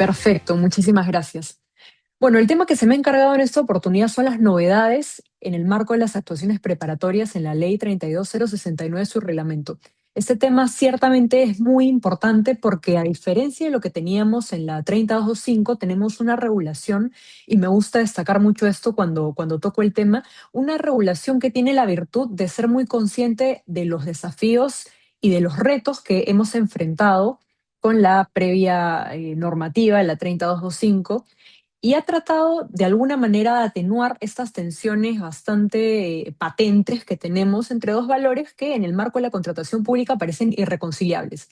Perfecto, muchísimas gracias. Bueno, el tema que se me ha encargado en esta oportunidad son las novedades en el marco de las actuaciones preparatorias en la Ley 32069, su reglamento. Este tema ciertamente es muy importante porque a diferencia de lo que teníamos en la 30225, tenemos una regulación, y me gusta destacar mucho esto cuando toco el tema, una regulación que tiene la virtud de ser muy consciente de los desafíos y de los retos que hemos enfrentado con la previa normativa, la 30225, y ha tratado de alguna manera de atenuar estas tensiones bastante patentes que tenemos entre dos valores que en el marco de la contratación pública parecen irreconciliables,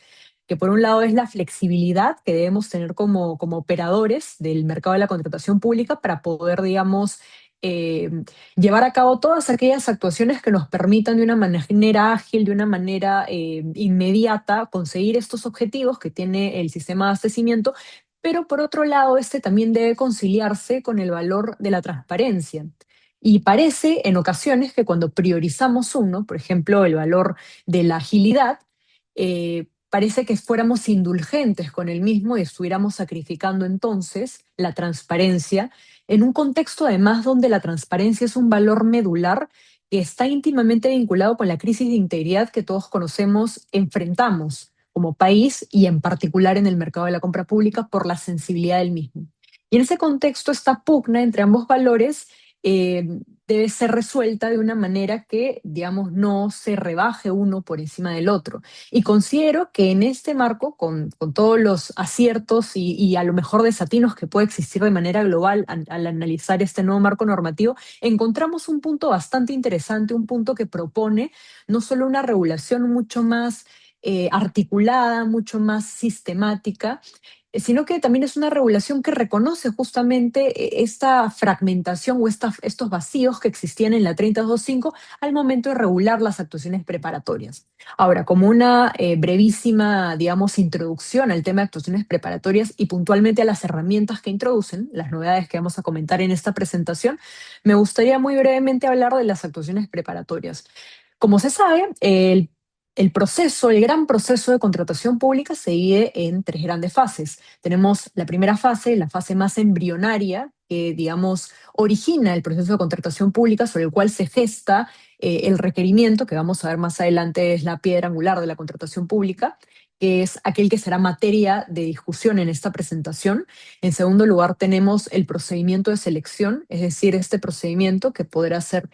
que por un lado es la flexibilidad que debemos tener como operadores del mercado de la contratación pública para poder, digamos, eh, llevar a cabo todas aquellas actuaciones que nos permitan de una manera ágil, de una manera inmediata, conseguir estos objetivos que tiene el sistema de abastecimiento, pero por otro lado, este también debe conciliarse con el valor de la transparencia. Y parece en ocasiones que cuando priorizamos uno, por ejemplo, el valor de la agilidad, parece que fuéramos indulgentes con el mismo y estuviéramos sacrificando entonces la transparencia en un contexto además donde la transparencia es un valor medular que está íntimamente vinculado con la crisis de integridad que todos conocemos, enfrentamos como país y en particular en el mercado de la compra pública por la sensibilidad del mismo. Y en ese contexto, esta pugna entre ambos valores eh, debe ser resuelta de una manera que, digamos, no se rebaje uno por encima del otro. Y considero que en este marco, con todos los aciertos y a lo mejor desatinos que puede existir de manera global al analizar este nuevo marco normativo, encontramos un punto bastante interesante, un punto que propone no solo una regulación mucho más articulada, mucho más sistemática, sino que también es una regulación que reconoce justamente esta fragmentación o estos vacíos que existían en la 325 al momento de regular las actuaciones preparatorias. Ahora, como una brevísima, digamos, introducción al tema de actuaciones preparatorias y puntualmente a las herramientas que introducen, las novedades que vamos a comentar en esta presentación, me gustaría muy brevemente hablar de las actuaciones preparatorias. Como se sabe, el proceso, el gran proceso de contratación pública se divide en tres grandes fases. Tenemos la primera fase, la fase más embrionaria, que, digamos, origina el proceso de contratación pública sobre el cual se gesta el requerimiento, que vamos a ver más adelante es la piedra angular de la contratación pública, que es aquel que será materia de discusión en esta presentación. En segundo lugar, tenemos el procedimiento de selección, es decir, este procedimiento que podrá ser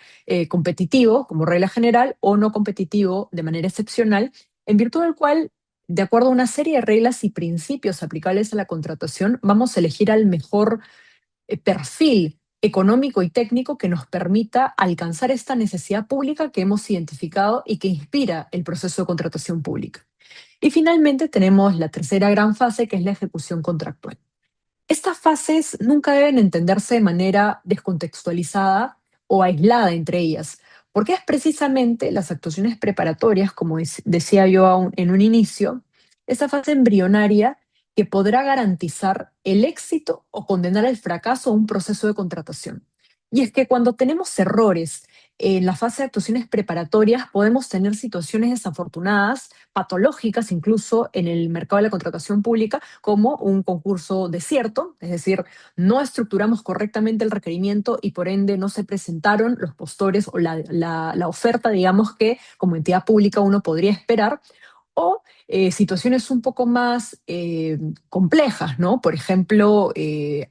competitivo como regla general o no competitivo de manera excepcional, en virtud del cual, de acuerdo a una serie de reglas y principios aplicables a la contratación, vamos a elegir al mejor perfil económico y técnico que nos permita alcanzar esta necesidad pública que hemos identificado y que inspira el proceso de contratación pública. Y finalmente tenemos la tercera gran fase, que es la ejecución contractual. Estas fases nunca deben entenderse de manera descontextualizada o aislada entre ellas, porque es precisamente las actuaciones preparatorias, como decía yo en un inicio, esa fase embrionaria que podrá garantizar el éxito o condenar el fracaso de un proceso de contratación. Y es que cuando tenemos errores en la fase de actuaciones preparatorias, podemos tener situaciones desafortunadas, patológicas incluso en el mercado de la contratación pública, como un concurso desierto, es decir, no estructuramos correctamente el requerimiento y por ende no se presentaron los postores o la oferta, digamos, que como entidad pública uno podría esperar, o situaciones un poco más complejas, ¿no? Por ejemplo,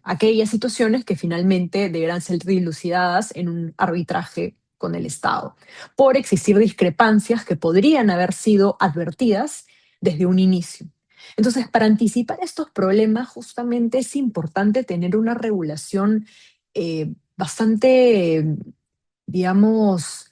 aquellas situaciones que finalmente deberán ser dilucidadas en un arbitraje con el Estado, por existir discrepancias que podrían haber sido advertidas desde un inicio. Entonces, para anticipar estos problemas, justamente es importante tener una regulación bastante, digamos,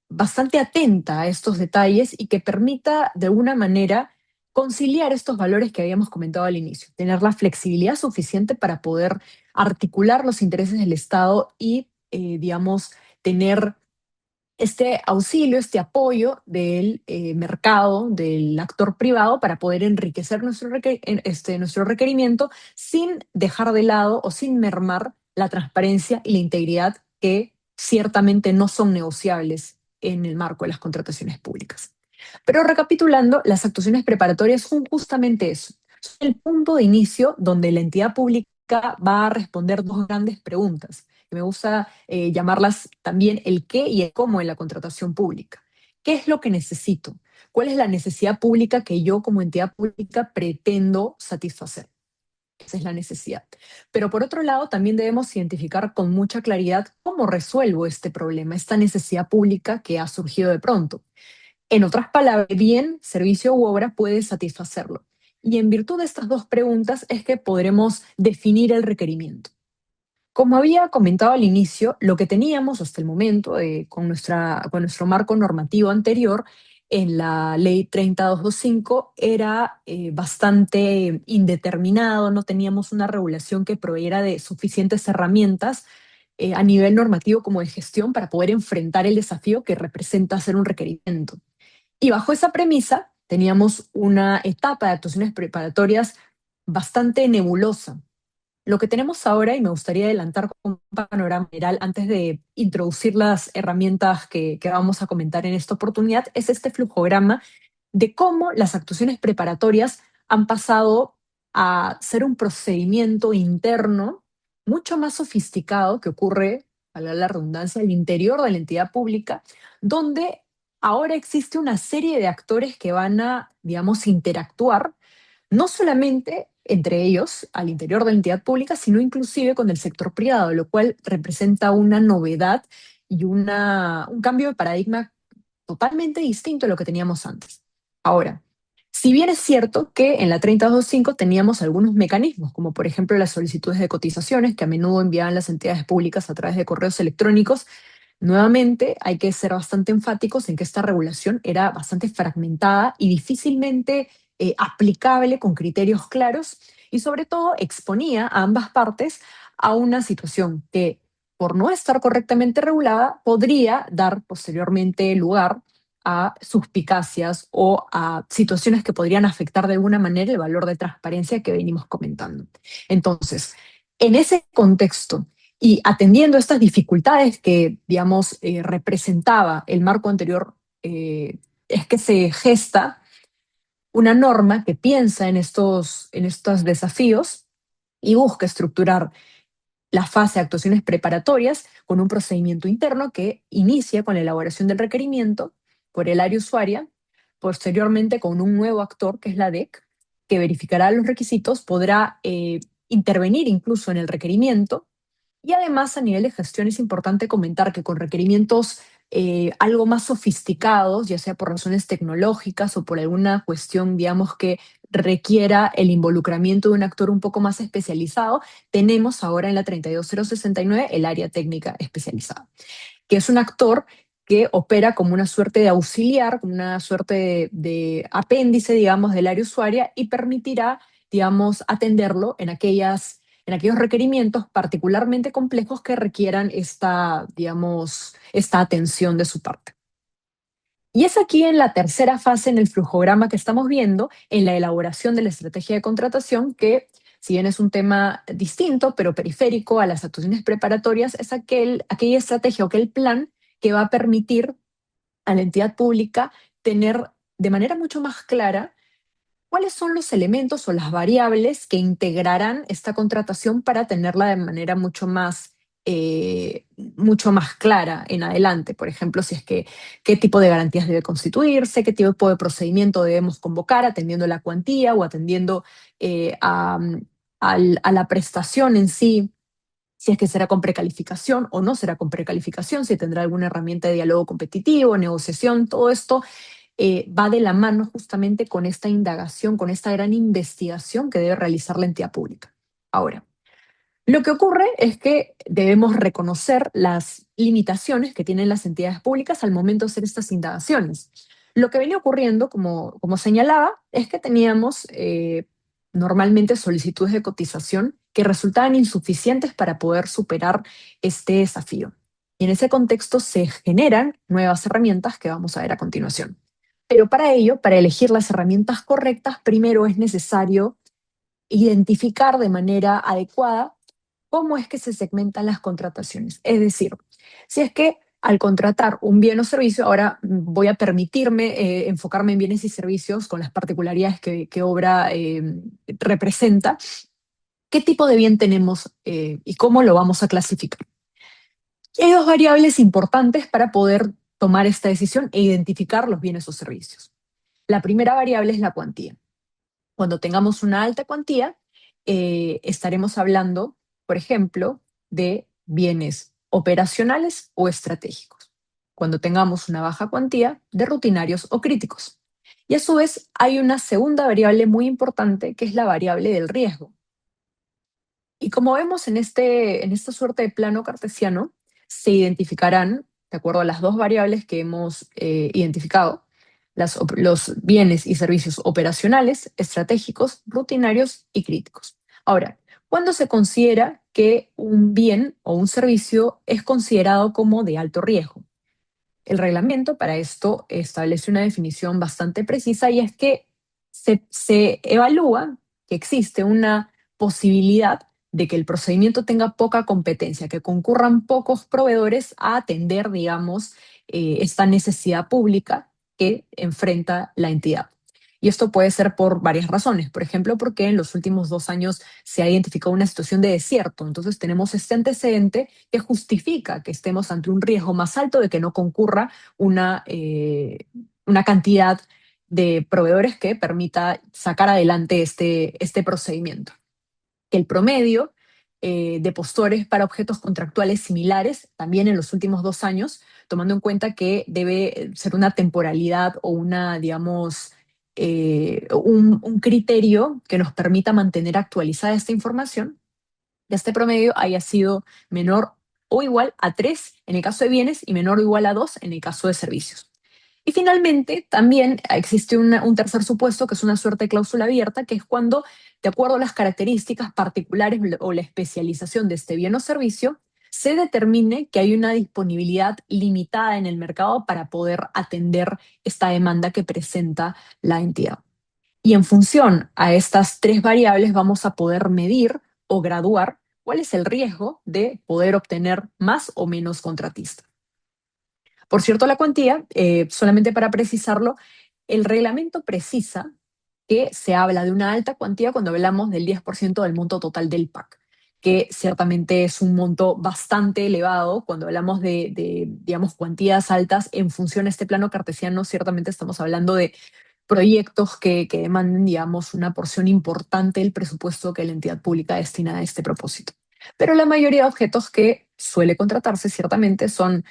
bastante atenta a estos detalles y que permita de alguna manera conciliar estos valores que habíamos comentado al inicio, tener la flexibilidad suficiente para poder articular los intereses del Estado y, digamos, tener este auxilio, este apoyo del mercado, del actor privado para poder enriquecer nuestro requerimiento sin dejar de lado o sin mermar la transparencia y la integridad que ciertamente no son negociables en el marco de las contrataciones públicas. Pero recapitulando, las actuaciones preparatorias son justamente eso. El punto de inicio donde la entidad pública va a responder dos grandes preguntas, que me gusta llamarlas también el qué y el cómo en la contratación pública. ¿Qué es lo que necesito? ¿Cuál es la necesidad pública que yo como entidad pública pretendo satisfacer? Esa es la necesidad. Pero por otro lado, también debemos identificar con mucha claridad cómo resuelvo este problema, esta necesidad pública que ha surgido de pronto. En otras palabras, bien, servicio u obra puede satisfacerlo. Y en virtud de estas dos preguntas es que podremos definir el requerimiento. Como había comentado al inicio, lo que teníamos hasta el momento con nuestro marco normativo anterior en la ley 30225 era bastante indeterminado, no teníamos una regulación que proveyera de suficientes herramientas a nivel normativo como de gestión para poder enfrentar el desafío que representa hacer un requerimiento. Y bajo esa premisa teníamos una etapa de actuaciones preparatorias bastante nebulosa. Lo que tenemos ahora, y me gustaría adelantar con un panorama general antes de introducir las herramientas que vamos a comentar en esta oportunidad, es este flujograma de cómo las actuaciones preparatorias han pasado a ser un procedimiento interno mucho más sofisticado que ocurre, a la redundancia, al interior de la entidad pública, donde ahora existe una serie de actores que van a, digamos, interactuar no solamente entre ellos, al interior de la entidad pública, sino inclusive con el sector privado, lo cual representa una novedad y un cambio de paradigma totalmente distinto a lo que teníamos antes. Ahora, si bien es cierto que en la 325 teníamos algunos mecanismos, como por ejemplo las solicitudes de cotizaciones que a menudo enviaban las entidades públicas a través de correos electrónicos, nuevamente hay que ser bastante enfáticos en que esta regulación era bastante fragmentada y difícilmente aplicable con criterios claros y sobre todo exponía a ambas partes a una situación que por no estar correctamente regulada podría dar posteriormente lugar a suspicacias o a situaciones que podrían afectar de alguna manera el valor de transparencia que venimos comentando. Entonces, en ese contexto y atendiendo estas dificultades que, digamos, representaba el marco anterior, es que se gesta una norma que piensa en estos desafíos y busca estructurar la fase de actuaciones preparatorias con un procedimiento interno que inicia con la elaboración del requerimiento por el área usuaria, posteriormente con un nuevo actor, que es la DEC, que verificará los requisitos, podrá intervenir incluso en el requerimiento y además, a nivel de gestión, es importante comentar que con requerimientos algo más sofisticados, ya sea por razones tecnológicas o por alguna cuestión, digamos, que requiera el involucramiento de un actor un poco más especializado, tenemos ahora en la 32069 el área técnica especializada, que es un actor que opera como una suerte de auxiliar, como una suerte de apéndice, digamos, del área usuaria y permitirá, digamos, atenderlo en aquellos requerimientos particularmente complejos que requieran esta, digamos, esta atención de su parte. Y es aquí en la tercera fase en el flujograma que estamos viendo, en la elaboración de la estrategia de contratación, que si bien es un tema distinto, pero periférico a las actuaciones preparatorias, es aquella estrategia o aquel plan que va a permitir a la entidad pública tener de manera mucho más clara cuáles son los elementos o las variables que integrarán esta contratación para tenerla de manera mucho más clara en adelante. Por ejemplo, si es que qué tipo de garantías debe constituirse, qué tipo de procedimiento debemos convocar, atendiendo la cuantía o atendiendo a la prestación en sí, si es que será con precalificación o no será con precalificación, si tendrá alguna herramienta de diálogo competitivo, negociación, todo esto va de la mano justamente con esta indagación, con esta gran investigación que debe realizar la entidad pública. Ahora, lo que ocurre es que debemos reconocer las limitaciones que tienen las entidades públicas al momento de hacer estas indagaciones. Lo que venía ocurriendo, como señalaba, es que teníamos normalmente solicitudes de cotización que resultaban insuficientes para poder superar este desafío. Y en ese contexto se generan nuevas herramientas que vamos a ver a continuación. Pero para ello, para elegir las herramientas correctas, primero es necesario identificar de manera adecuada cómo es que se segmentan las contrataciones. Es decir, si es que Al contratar un bien o servicio, ahora voy a permitirme enfocarme en bienes y servicios con las particularidades que obra representa. ¿Qué tipo de bien tenemos y cómo lo vamos a clasificar? Y hay dos variables importantes para poder tomar esta decisión e identificar los bienes o servicios. La primera variable es la cuantía. Cuando tengamos una alta cuantía, estaremos hablando, por ejemplo, de bienes operacionales o estratégicos. Cuando tengamos una baja cuantía, de rutinarios o críticos. Y a su vez, hay una segunda variable muy importante que es la variable del riesgo. Y como vemos en esta suerte de plano cartesiano, se identificarán, de acuerdo a las dos variables que hemos identificado, los bienes y servicios operacionales, estratégicos, rutinarios y críticos. Ahora, ¿cuándo se considera que un bien o un servicio es considerado como de alto riesgo? El reglamento para esto establece una definición bastante precisa y es que se evalúa que existe una posibilidad de que el procedimiento tenga poca competencia, que concurran pocos proveedores a atender, digamos, esta necesidad pública que enfrenta la entidad. Y esto puede ser por varias razones. Por ejemplo, porque en los últimos 2 años se ha identificado una situación de desierto. Entonces tenemos este antecedente que justifica que estemos ante un riesgo más alto de que no concurra una cantidad de proveedores que permita sacar adelante este procedimiento. Que el promedio de postores para objetos contractuales similares, también en los últimos 2 años, tomando en cuenta que debe ser una temporalidad o una, digamos, un criterio que nos permita mantener actualizada esta información, que este promedio haya sido menor o igual a 3 en el caso de bienes y menor o igual a 2 en el caso de servicios. Y finalmente, también existe un tercer supuesto, que es una suerte de cláusula abierta, que es cuando, de acuerdo a las características particulares o la especialización de este bien o servicio, se determine que hay una disponibilidad limitada en el mercado para poder atender esta demanda que presenta la entidad. Y en función a estas tres variables vamos a poder medir o graduar cuál es el riesgo de poder obtener más o menos contratistas. Por cierto, la cuantía, solamente para precisarlo, el reglamento precisa que se habla de una alta cuantía cuando hablamos del 10% del monto total del PAC, que ciertamente es un monto bastante elevado. Cuando hablamos digamos, cuantías altas en función a este plano cartesiano, ciertamente estamos hablando de proyectos que demanden, digamos, una porción importante del presupuesto que la entidad pública destina a este propósito. Pero la mayoría de objetos que suele contratarse ciertamente son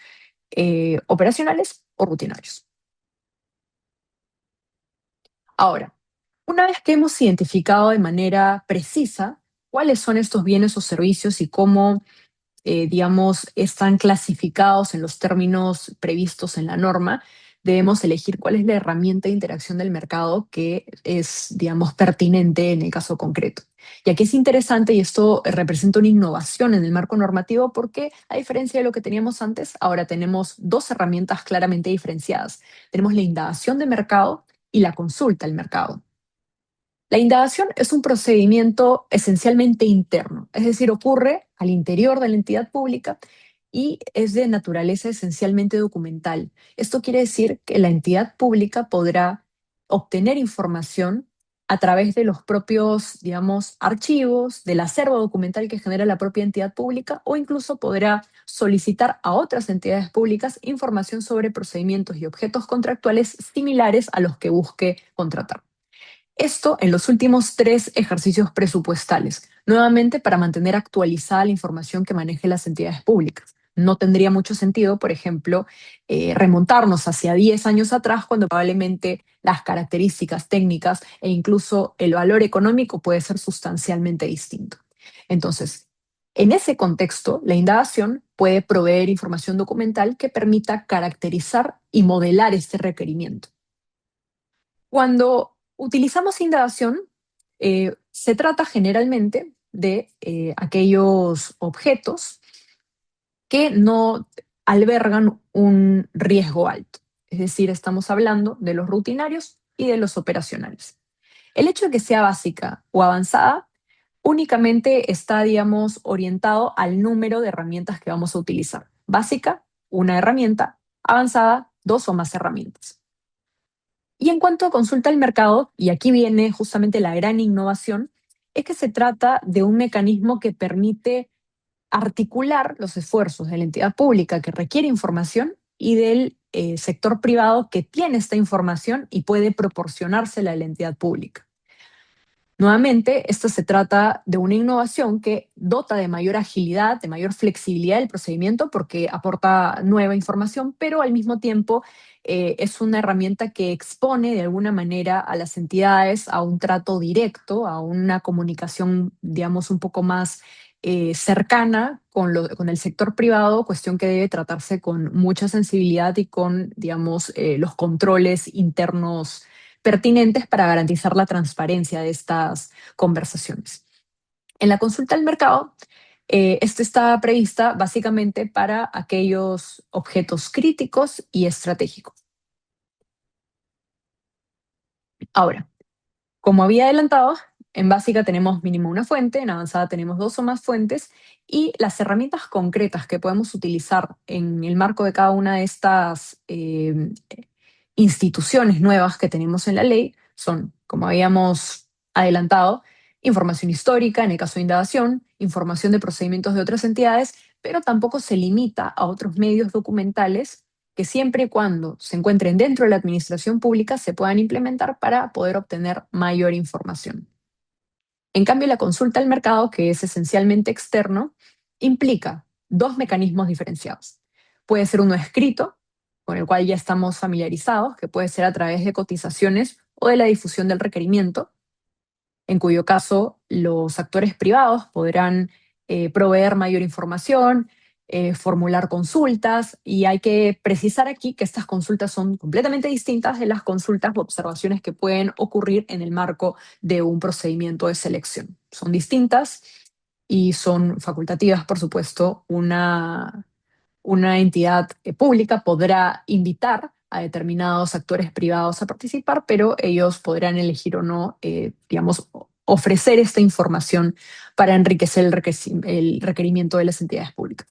operacionales o rutinarios. Ahora, una vez que hemos identificado de manera precisa cuáles son estos bienes o servicios y cómo, digamos, están clasificados en los términos previstos en la norma, debemos elegir cuál es la herramienta de interacción del mercado que es, digamos, pertinente en el caso concreto. Y aquí es interesante, y esto representa una innovación en el marco normativo, porque a diferencia de lo que teníamos antes, ahora tenemos dos herramientas claramente diferenciadas. Tenemos la indagación de mercado y la consulta al mercado. La indagación es un procedimiento esencialmente interno, es decir, ocurre al interior de la entidad pública y es de naturaleza esencialmente documental. Esto quiere decir que la entidad pública podrá obtener información a través de los propios, digamos, archivos, del acervo documental que genera la propia entidad pública, o incluso podrá solicitar a otras entidades públicas información sobre procedimientos y objetos contractuales similares a los que busque contratar. Esto en los últimos 3 ejercicios presupuestales, nuevamente para mantener actualizada la información que manejen las entidades públicas. No tendría mucho sentido, por ejemplo, remontarnos hacia 10 años atrás, cuando probablemente las características técnicas e incluso el valor económico puede ser sustancialmente distinto. Entonces, en ese contexto, la indagación puede proveer información documental que permita caracterizar y modelar este requerimiento. Cuando utilizamos indagación, se trata generalmente de aquellos objetos que no albergan un riesgo alto. Es decir, estamos hablando de los rutinarios y de los operacionales. El hecho de que sea básica o avanzada únicamente está, digamos, orientado al número de herramientas que vamos a utilizar. Básica, una herramienta, avanzada, dos o más herramientas. Y en cuanto a consulta al mercado, y aquí viene justamente la gran innovación, es que se trata de un mecanismo que permite articular los esfuerzos de la entidad pública que requiere información y del sector privado que tiene esta información y puede proporcionársela a la entidad pública. Nuevamente, esto se trata de una innovación que dota de mayor agilidad, de mayor flexibilidad del procedimiento porque aporta nueva información, pero al mismo tiempo es una herramienta que expone de alguna manera a las entidades a un trato directo, a una comunicación, digamos, un poco más cercana con el sector privado, cuestión que debe tratarse con mucha sensibilidad y con, digamos, los controles internos pertinentes para garantizar la transparencia de estas conversaciones. En la consulta al mercado, esta está prevista básicamente para aquellos objetos críticos y estratégicos. Ahora, como había adelantado, en básica tenemos mínimo una fuente, en avanzada tenemos dos o más fuentes y las herramientas concretas que podemos utilizar en el marco de cada una de estas instituciones nuevas que tenemos en la ley son, como habíamos adelantado, información histórica en el caso de indagación, información de procedimientos de otras entidades, pero tampoco se limita a otros medios documentales que siempre y cuando se encuentren dentro de la administración pública se puedan implementar para poder obtener mayor información. En cambio, la consulta al mercado, que es esencialmente externo, implica dos mecanismos diferenciados. Puede ser uno escrito, con el cual ya estamos familiarizados, que puede ser a través de cotizaciones o de la difusión del requerimiento, en cuyo caso los actores privados podrán proveer mayor información, formular consultas, y hay que precisar aquí que estas consultas son completamente distintas de las consultas o observaciones que pueden ocurrir en el marco de un procedimiento de selección. Son distintas y son facultativas, por supuesto. Una entidad pública podrá invitar a determinados actores privados a participar, pero ellos podrán elegir o no, digamos, ofrecer esta información para enriquecer el requerimiento de las entidades públicas.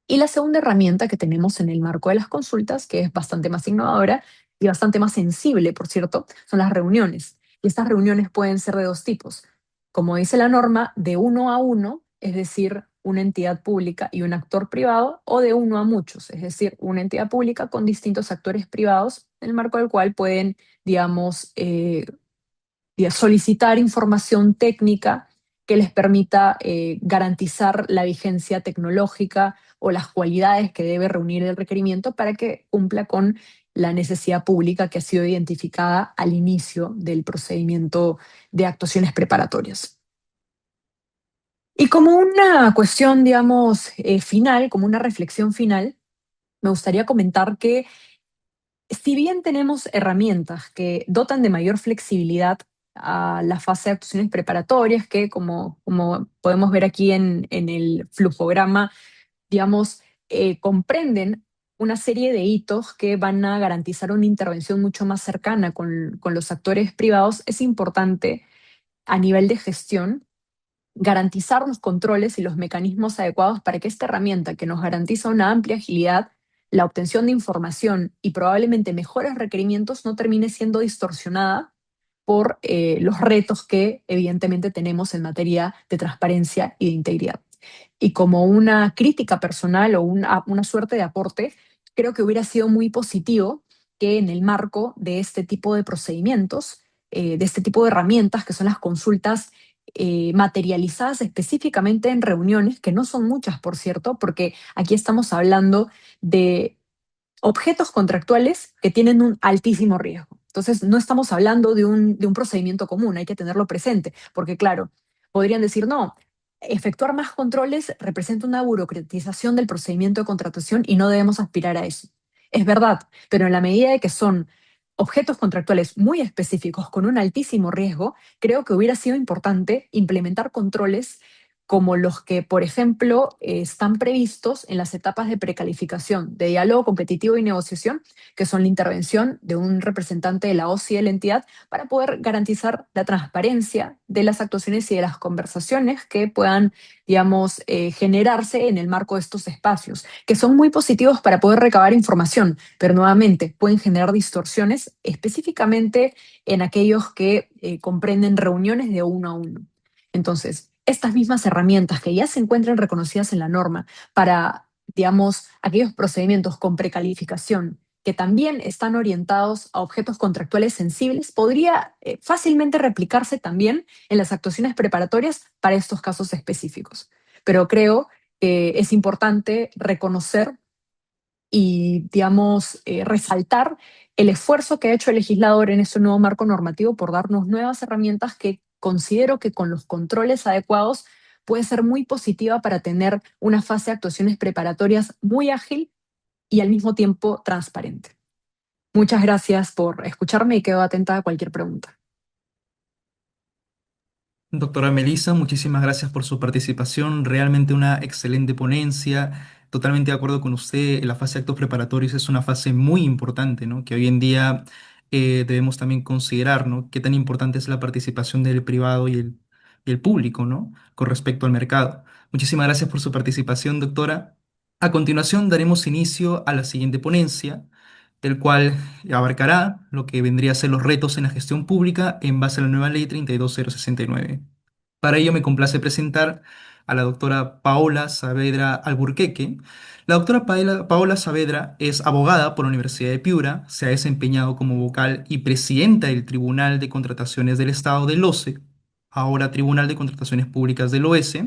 Y la segunda herramienta que tenemos en el marco de las consultas, que es bastante más innovadora y bastante más sensible, por cierto, son las reuniones. Y estas reuniones pueden ser de dos tipos. Como dice la norma, de uno a uno, es decir, una entidad pública y un actor privado, o de uno a muchos, es decir, una entidad pública con distintos actores privados, en el marco del cual pueden, digamos, solicitar información técnica que les permita garantizar la vigencia tecnológica o las cualidades que debe reunir el requerimiento para que cumpla con la necesidad pública que ha sido identificada al inicio del procedimiento de actuaciones preparatorias. Y como una cuestión, digamos, final, como una reflexión final, me gustaría comentar que si bien tenemos herramientas que dotan de mayor flexibilidad a la fase de actuaciones preparatorias, que como podemos ver aquí en el flujograma, digamos, comprenden una serie de hitos que van a garantizar una intervención mucho más cercana con los actores privados, es importante a nivel de gestión garantizar los controles y los mecanismos adecuados para que esta herramienta que nos garantiza una amplia agilidad, la obtención de información y probablemente mejores requerimientos no termine siendo distorsionada por los retos que evidentemente tenemos en materia de transparencia y de integridad. Y como una crítica personal o una suerte de aporte, creo que hubiera sido muy positivo que en el marco de este tipo de procedimientos, de este tipo de herramientas que son las consultas materializadas específicamente en reuniones, que no son muchas, por cierto, porque aquí estamos hablando de objetos contractuales que tienen un altísimo riesgo. Entonces, no estamos hablando de un procedimiento común, hay que tenerlo presente, porque claro, podrían decir, no, efectuar más controles representa una burocratización del procedimiento de contratación y no debemos aspirar a eso. Es verdad, pero en la medida de que son objetos contractuales muy específicos con un altísimo riesgo, creo que hubiera sido importante implementar controles como los que, por ejemplo, están previstos en las etapas de precalificación, de diálogo competitivo y negociación, que son la intervención de un representante de la OCI de la entidad para poder garantizar la transparencia de las actuaciones y de las conversaciones que puedan, digamos, generarse en el marco de estos espacios, que son muy positivos para poder recabar información, pero nuevamente pueden generar distorsiones específicamente en aquellos que comprenden reuniones de uno a uno. Entonces, estas mismas herramientas que ya se encuentran reconocidas en la norma para, digamos, aquellos procedimientos con precalificación que también están orientados a objetos contractuales sensibles, podría fácilmente replicarse también en las actuaciones preparatorias para estos casos específicos. Pero creo que es importante reconocer y, digamos, resaltar el esfuerzo que ha hecho el legislador en este nuevo marco normativo por darnos nuevas herramientas que considero que con los controles adecuados puede ser muy positiva para tener una fase de actuaciones preparatorias muy ágil y al mismo tiempo transparente. Muchas gracias por escucharme y quedo atenta a cualquier pregunta. Doctora Melissa, muchísimas gracias por su participación. Realmente una excelente ponencia. Totalmente de acuerdo con usted. La fase de actos preparatorios es una fase muy importante, ¿no? Que hoy en día debemos también considerar, ¿no? Qué tan importante es la participación del privado y el público, ¿no? Con respecto al mercado. Muchísimas gracias por su participación, doctora. A continuación daremos inicio a la siguiente ponencia, el cual abarcará lo que vendría a ser los retos en la gestión pública en base a la nueva ley 32069. Para ello me complace presentar a la doctora Paola Saavedra Alburqueque. La doctora Paola Saavedra es abogada por la Universidad de Piura, se ha desempeñado como vocal y presidenta del Tribunal de Contrataciones del Estado del OCE, ahora Tribunal de Contrataciones Públicas del OS,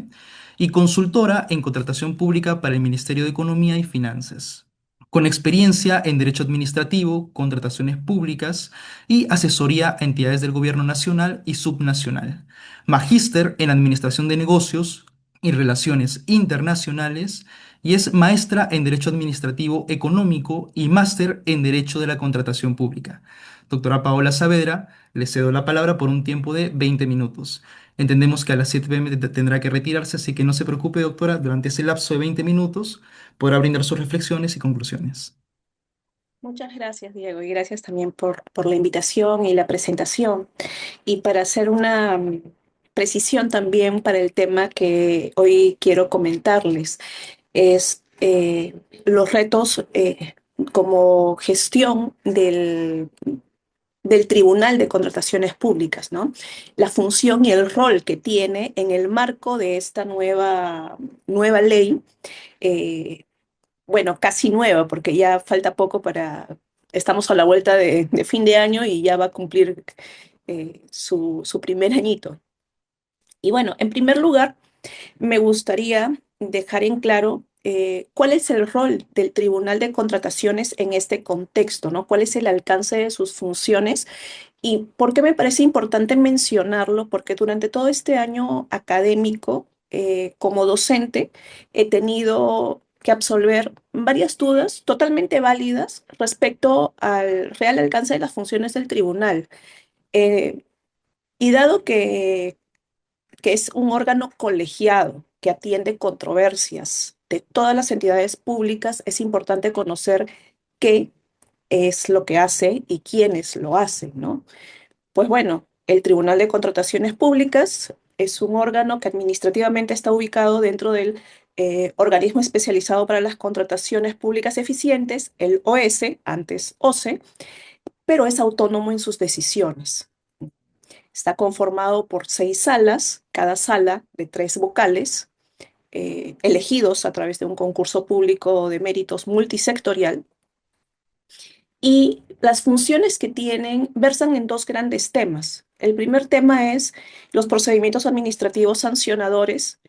y consultora en contratación pública para el Ministerio de Economía y Finanzas, con experiencia en derecho administrativo, contrataciones públicas y asesoría a entidades del gobierno nacional y subnacional. Magíster en administración de negocios y relaciones internacionales y es maestra en derecho administrativo económico y máster en derecho de la contratación pública. Doctora Paola Saavedra, le cedo la palabra por un tiempo de 20 minutos. Entendemos que a las 7 p.m. tendrá que retirarse, así que no se preocupe, doctora, durante ese lapso de 20 minutos podrá brindar sus reflexiones y conclusiones. Muchas gracias, Diego, y gracias también por la invitación y la presentación. Y para hacer una precisión también para el tema que hoy quiero comentarles, es los retos como gestión del Tribunal de Contrataciones Públicas, ¿no? La función y el rol que tiene en el marco de esta nueva ley. eh, bueno, casi nueva, porque ya falta poco estamos a la vuelta de fin de año y ya va a cumplir su primer añito. Y bueno, en primer lugar, me gustaría dejar en claro cuál es el rol del Tribunal de Contrataciones en este contexto, ¿no? ¿Cuál es el alcance de sus funciones? ¿Y por qué me parece importante mencionarlo? Porque durante todo este año académico, como docente, he tenido que absolver varias dudas totalmente válidas respecto al real alcance de las funciones del tribunal. Eh, y dado que es un órgano colegiado que atiende controversias de todas las entidades públicas, es importante conocer qué es lo que hace y quiénes lo hacen, ¿no? Pues bueno, el Tribunal de Contrataciones Públicas es un órgano que administrativamente está ubicado dentro del Organismo Especializado para las Contrataciones Públicas Eficientes, el OS, antes OCE, pero es autónomo en sus decisiones. Está conformado por 6 salas, cada sala de 3 vocales, elegidos a través de un concurso público de méritos multisectorial. Y las funciones que tienen versan en 2 grandes temas. El primer tema es los procedimientos administrativos sancionadores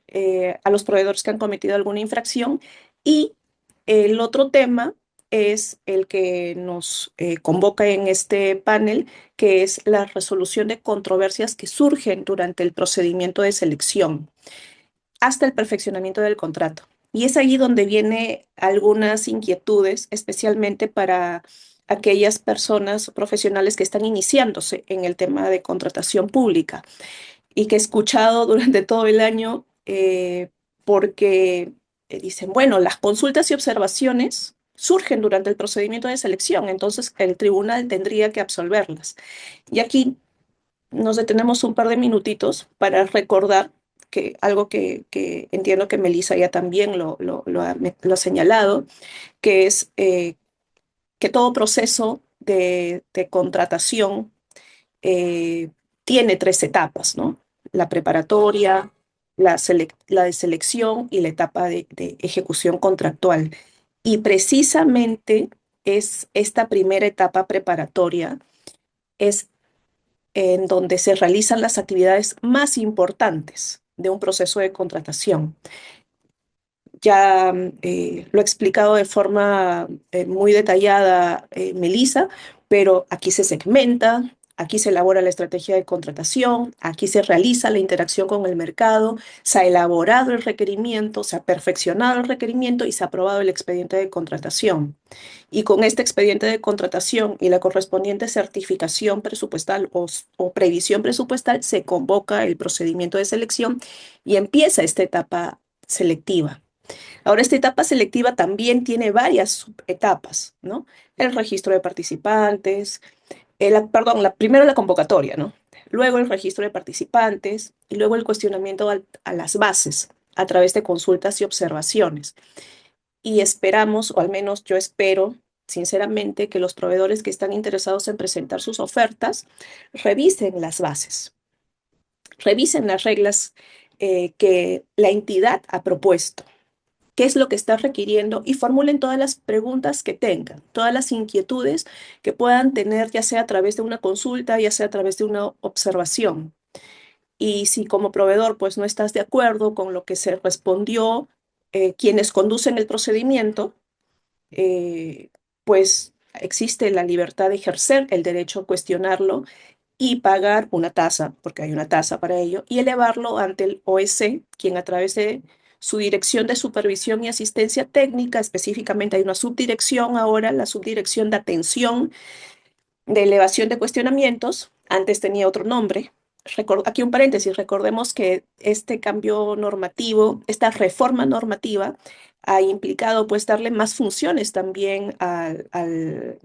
a los proveedores que han cometido alguna infracción. Y el otro tema es el que nos convoca en este panel, que es la resolución de controversias que surgen durante el procedimiento de selección hasta el perfeccionamiento del contrato. Y es ahí donde viene algunas inquietudes, especialmente para aquellas personas profesionales que están iniciándose en el tema de contratación pública y que he escuchado durante todo el año eh, porque dicen, bueno, las consultas y observaciones surgen durante el procedimiento de selección, entonces el tribunal tendría que absolverlas. Y aquí nos detenemos un par de minutitos para recordar que algo que entiendo que Melissa ya también lo ha señalado, que es que todo proceso de contratación eh, tiene tres etapas, ¿no? La preparatoria, la de selección y la etapa de ejecución contractual. Y precisamente es esta primera etapa preparatoria, es en donde se realizan las actividades más importantes de un proceso de contratación. Ya lo ha explicado de forma muy detallada Melissa, pero aquí se segmenta, aquí se elabora la estrategia de contratación, aquí se realiza la interacción con el mercado, se ha elaborado el requerimiento, se ha perfeccionado el requerimiento y se ha aprobado el expediente de contratación. Y con este expediente de contratación y la correspondiente certificación presupuestal o previsión presupuestal, se convoca el procedimiento de selección y empieza esta etapa selectiva. Ahora, esta etapa selectiva también tiene varias subetapas, ¿no? El registro de participantes, primero la convocatoria, ¿no? Luego el registro de participantes y luego el cuestionamiento a las bases a través de consultas y observaciones. Y esperamos, o al menos yo espero, sinceramente, que los proveedores que están interesados en presentar sus ofertas revisen las bases, revisen las reglas que la entidad ha propuesto, qué es lo que está requiriendo y formulen todas las preguntas que tengan, todas las inquietudes que puedan tener, ya sea a través de una consulta, ya sea a través de una observación. Y si como proveedor pues no estás de acuerdo con lo que se respondió, quienes conducen el procedimiento, eh, pues existe la libertad de ejercer el derecho a cuestionarlo y pagar una tasa, porque hay una tasa para ello, y elevarlo ante el OEC, quien a través de su dirección de supervisión y asistencia técnica, específicamente hay una subdirección ahora, la subdirección de atención de elevación de cuestionamientos, antes tenía otro nombre. Aquí un paréntesis, recordemos que este cambio normativo, esta reforma normativa, ha implicado pues darle más funciones también al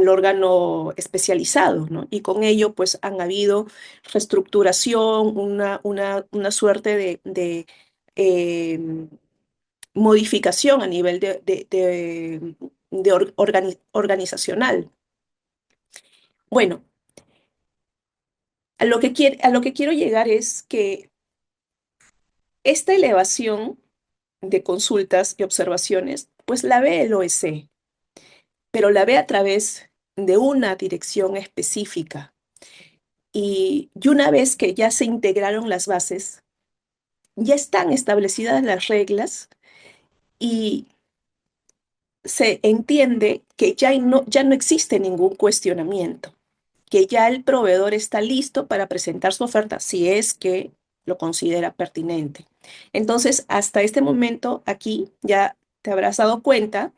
órgano especializado, ¿no? Y con ello pues han habido reestructuración, una suerte de modificación a nivel organizacional. Bueno, a lo que quiero llegar es que esta elevación de consultas y observaciones, pues la ve el OEC, pero la ve a través de una dirección específica. Y una vez que ya se integraron las bases, ya están establecidas las reglas y se entiende que ya no existe ningún cuestionamiento, que ya el proveedor está listo para presentar su oferta si es que lo considera pertinente. Entonces, hasta este momento, aquí ya te habrás dado cuenta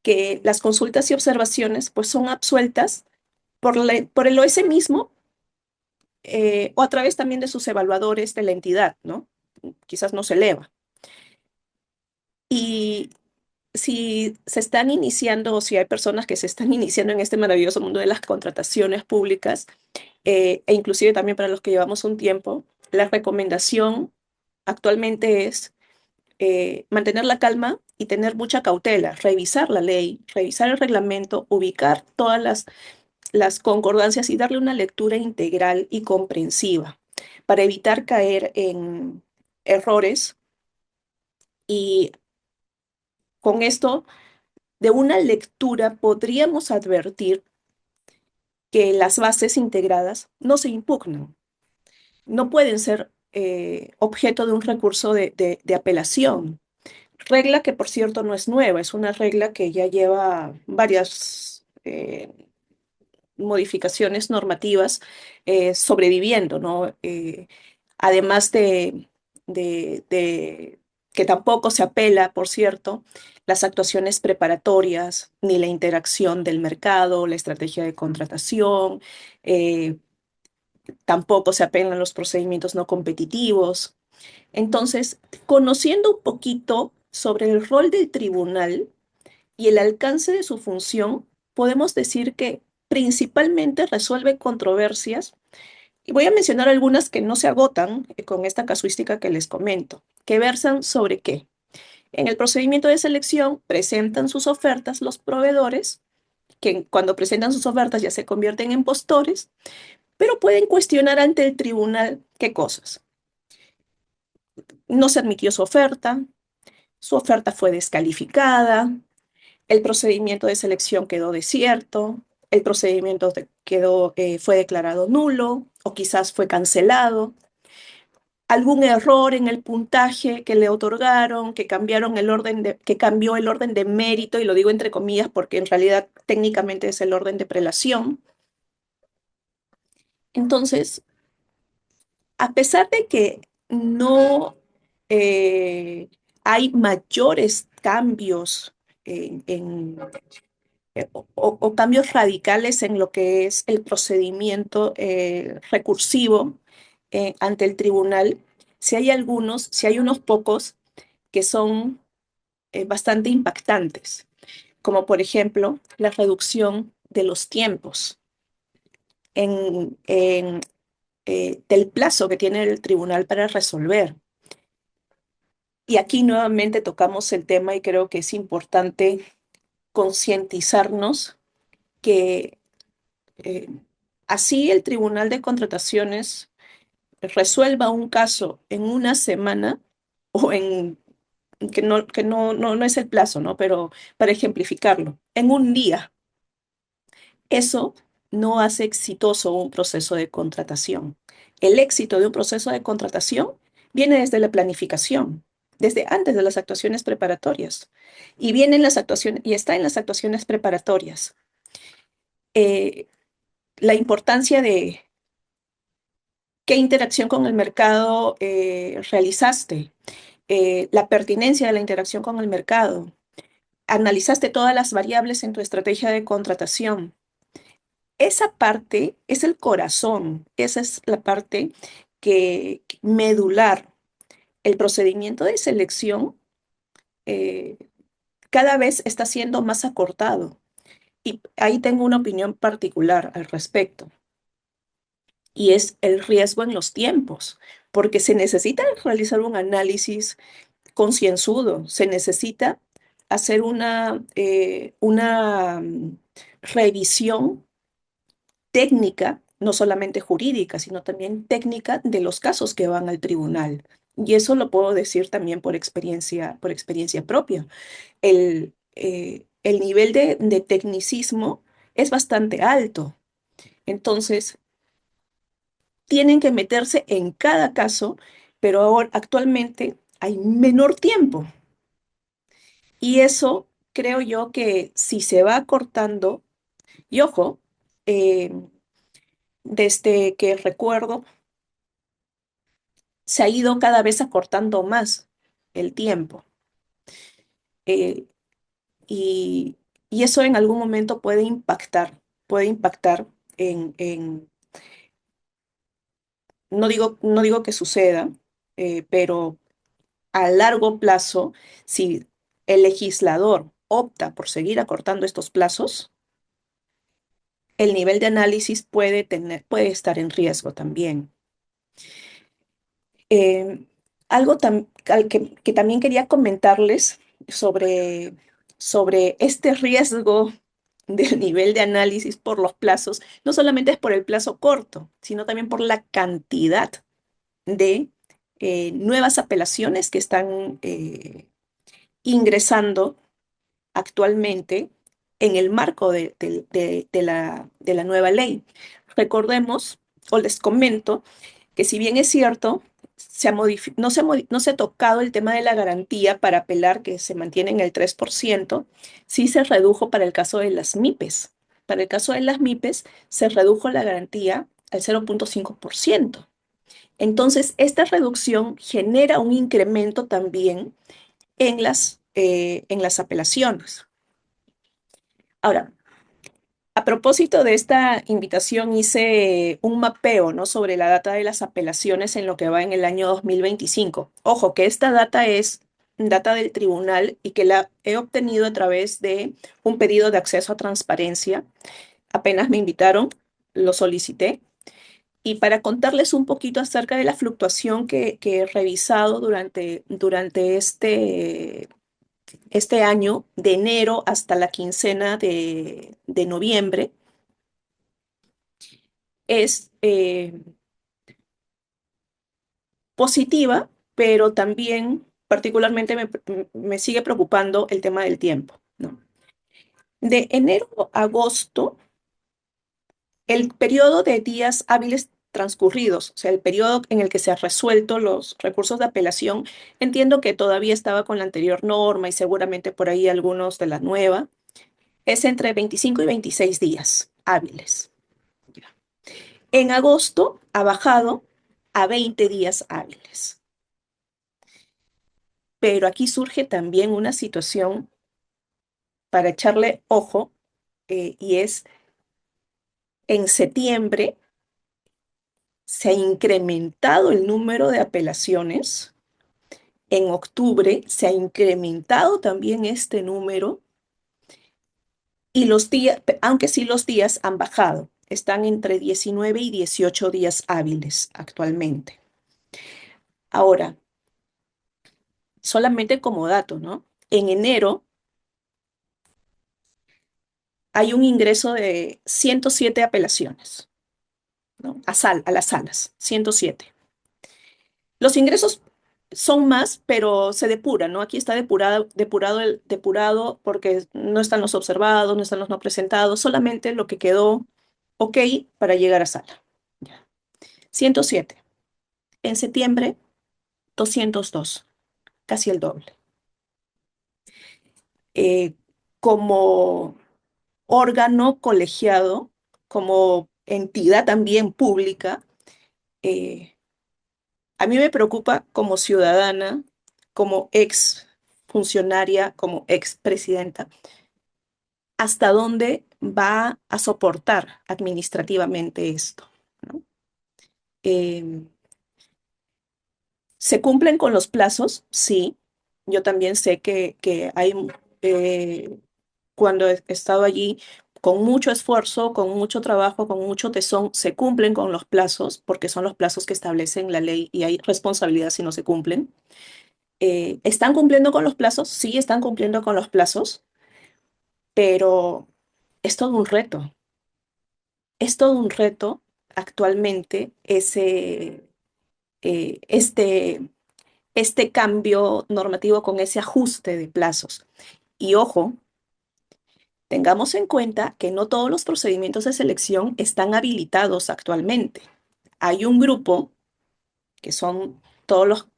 que las consultas y observaciones pues son absueltas por el OS mismo o a través también de sus evaluadores de la entidad, ¿no? Quizás no se eleva. Y si se están iniciando o si hay personas que se están iniciando en este maravilloso mundo de las contrataciones públicas, e inclusive también para los que llevamos un tiempo, la recomendación actualmente es mantener la calma y tener mucha cautela, revisar la ley, revisar el reglamento, ubicar todas las concordancias y darle una lectura integral y comprensiva para evitar caer en errores y con esto de una lectura podríamos advertir que las bases integradas no se impugnan, no pueden ser objeto de un recurso de apelación. Regla que, por cierto, no es nueva, es una regla que ya lleva varias modificaciones normativas sobreviviendo, ¿no? Además de que tampoco se apela, por cierto, las actuaciones preparatorias, ni la interacción del mercado, la estrategia de contratación, tampoco se apelan los procedimientos no competitivos. Entonces, conociendo un poquito sobre el rol del tribunal y el alcance de su función, podemos decir que principalmente resuelve controversias. Y voy a mencionar algunas que no se agotan con esta casuística que les comento, que versan sobre qué. En el procedimiento de selección presentan sus ofertas los proveedores, que cuando presentan sus ofertas ya se convierten en postores, pero pueden cuestionar ante el tribunal qué cosas. No se admitió su oferta fue descalificada, el procedimiento de selección quedó desierto, el procedimiento fue declarado nulo o quizás fue cancelado, algún error en el puntaje que le otorgaron, que cambió el orden de mérito, y lo digo entre comillas porque en realidad técnicamente es el orden de prelación. Entonces, a pesar de que no hay mayores cambios o cambios radicales en lo que es el procedimiento recursivo ante el tribunal, si hay unos pocos que son bastante impactantes, como por ejemplo la reducción de los tiempos del plazo que tiene el tribunal para resolver. Y aquí nuevamente tocamos el tema y creo que es importante concientizarnos que eh, así el Tribunal de Contrataciones resuelva un caso en una semana o en no es el plazo, ¿no? Pero para ejemplificarlo, en un día, eso no hace exitoso un proceso de contratación. El éxito de un proceso de contratación viene desde la planificación, desde antes de las actuaciones preparatorias, y viene en las actuaciones y está en las actuaciones preparatorias. Eh, la importancia de qué interacción con el mercado realizaste, la pertinencia de la interacción con el mercado, analizaste todas las variables en tu estrategia de contratación. Esa parte es el corazón, esa es la parte medular. El procedimiento de selección eh, cada vez está siendo más acortado, y ahí tengo una opinión particular al respecto, y es el riesgo en los tiempos, porque se necesita realizar un análisis concienzudo, se necesita hacer una revisión técnica, no solamente jurídica, sino también técnica de los casos que van al tribunal. Y eso lo puedo decir también por experiencia propia. El nivel de tecnicismo es bastante alto. Entonces, tienen que meterse en cada caso, pero ahora actualmente hay menor tiempo. Y eso creo yo que si se va acortando, y ojo, eh, desde que recuerdo, se ha ido cada vez acortando más el tiempo. Eh, y, y eso en algún momento puede impactar en no digo que suceda, pero a largo plazo, si el legislador opta por seguir acortando estos plazos, el nivel de análisis puede estar en riesgo también. Eh, que también quería comentarles sobre este riesgo del nivel de análisis por los plazos, no solamente es por el plazo corto, sino también por la cantidad de nuevas apelaciones que están ingresando actualmente en el marco de la nueva ley. Recordemos, o les comento, que si bien es cierto, no se ha tocado el tema de la garantía para apelar, que se mantiene en el 3%, sí se redujo para el caso de las MIPES. Para el caso de las MIPES se redujo la garantía al 0,5%. Entonces, esta reducción genera un incremento también en las apelaciones. Ahora, A propósito de esta invitación, hice un mapeo, ¿no?, sobre la data de las apelaciones en lo que va en el año 2025. Ojo, que esta data es data del tribunal y que la he obtenido a través de un pedido de acceso a transparencia. Apenas me invitaron, lo solicité. Y para contarles un poquito acerca de la fluctuación que he revisado durante este año, de enero hasta la quincena de noviembre, es positiva, pero también particularmente me sigue preocupando el tema del tiempo, ¿no? De enero a agosto, el periodo de días hábiles transcurridos, o sea, el periodo en el que se han resuelto los recursos de apelación, entiendo que todavía estaba con la anterior norma y seguramente por ahí algunos de la nueva, es entre 25 y 26 días hábiles. En agosto ha bajado a 20 días hábiles. Pero aquí surge también una situación para echarle ojo, y es en septiembre se ha incrementado el número de apelaciones, en octubre se ha incrementado también este número y los días, aunque sí los días han bajado, están entre 19 y 18 días hábiles actualmente. Ahora, solamente como dato, ¿no? En enero hay un ingreso de 107 apelaciones, ¿no? A las salas, 107. Los ingresos son más, pero se depura, ¿no? Aquí está depurado porque no están los observados, no están los no presentados, solamente lo que quedó ok para llegar a sala. Ya. 107. En septiembre, 202, casi el doble. Eh, como órgano colegiado, como entidad también pública, eh, a mí me preocupa como ciudadana, como ex funcionaria, como ex presidenta, hasta dónde va a soportar administrativamente esto, ¿no? Eh, ¿Se cumplen con los plazos? Sí. Yo también sé que hay, eh, cuando he estado allí, con mucho esfuerzo, con mucho trabajo, con mucho tesón, se cumplen con los plazos, porque son los plazos que establecen la ley y hay responsabilidad si no se cumplen. ¿Están cumpliendo con los plazos? Sí, están cumpliendo con los plazos, pero es todo un reto. Es todo un reto actualmente eh, este, este cambio normativo con ese ajuste de plazos. Y ojo, tengamos en cuenta que no todos los procedimientos de selección están habilitados actualmente. Hay un grupo que son todos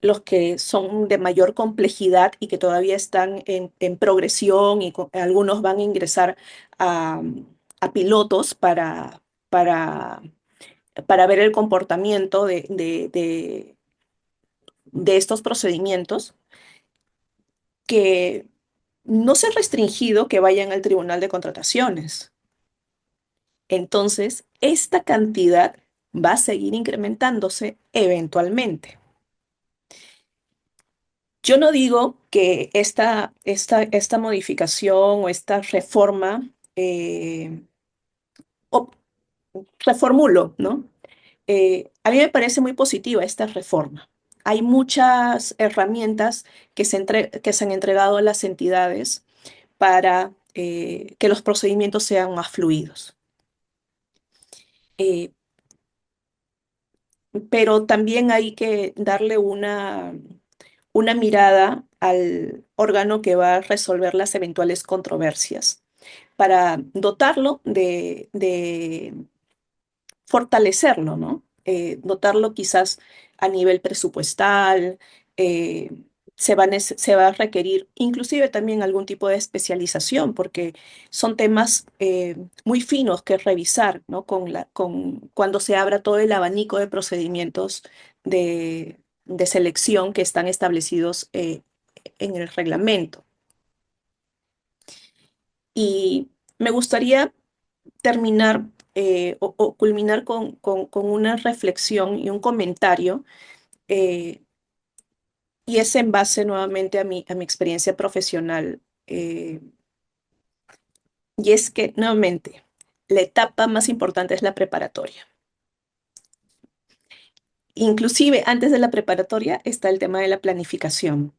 los que son de mayor complejidad y que todavía están en progresión y algunos van a ingresar a, a pilotos para, para ver el comportamiento de estos procedimientos, que no se ha restringido que vayan al Tribunal de Contrataciones. Entonces, esta cantidad va a seguir incrementándose eventualmente. Yo no digo que esta modificación o esta reforma, o reformulo, ¿no? A mí me parece muy positiva esta reforma. Hay muchas herramientas que se han entregado a las entidades para que los procedimientos sean más fluidos. Eh, pero también hay que darle una mirada al órgano que va a resolver las eventuales controversias para dotarlo de fortalecerlo, ¿no? Dotarlo quizás a nivel presupuestal, eh, se va a requerir inclusive también algún tipo de especialización, porque son temas muy finos que revisar, ¿no? Cuando se abra todo el abanico de procedimientos de selección que están establecidos en el reglamento. Y me gustaría terminar o culminar con una reflexión y un comentario, eh, y es en base nuevamente a mi experiencia profesional. Y es que, nuevamente, la etapa más importante es la preparatoria. Inclusive antes de la preparatoria está el tema de la planificación,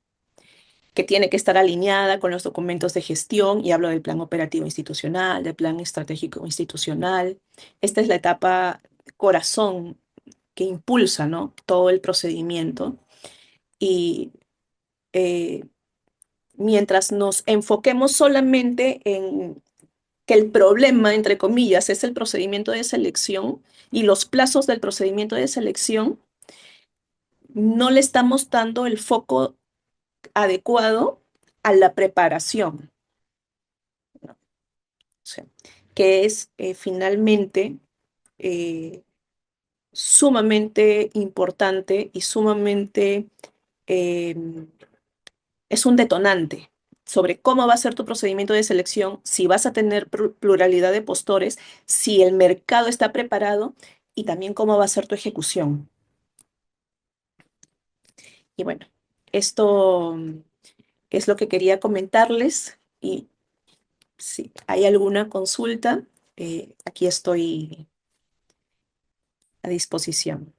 que tiene que estar alineada con los documentos de gestión, y hablo del plan operativo institucional, del plan estratégico institucional. Esta es la etapa corazón que impulsa, ¿no?, todo el procedimiento. Y eh, mientras nos enfoquemos solamente en que el problema, entre comillas, es el procedimiento de selección y los plazos del procedimiento de selección, no le estamos dando el foco adecuado a la preparación, ¿no? O sea, que es finalmente eh, sumamente importante y sumamente eh, es un detonante sobre cómo va a ser tu procedimiento de selección, si vas a tener pluralidad de postores, si el mercado está preparado y también cómo va a ser tu ejecución. Y bueno, esto es lo que quería comentarles, y si hay alguna consulta, aquí estoy a disposición.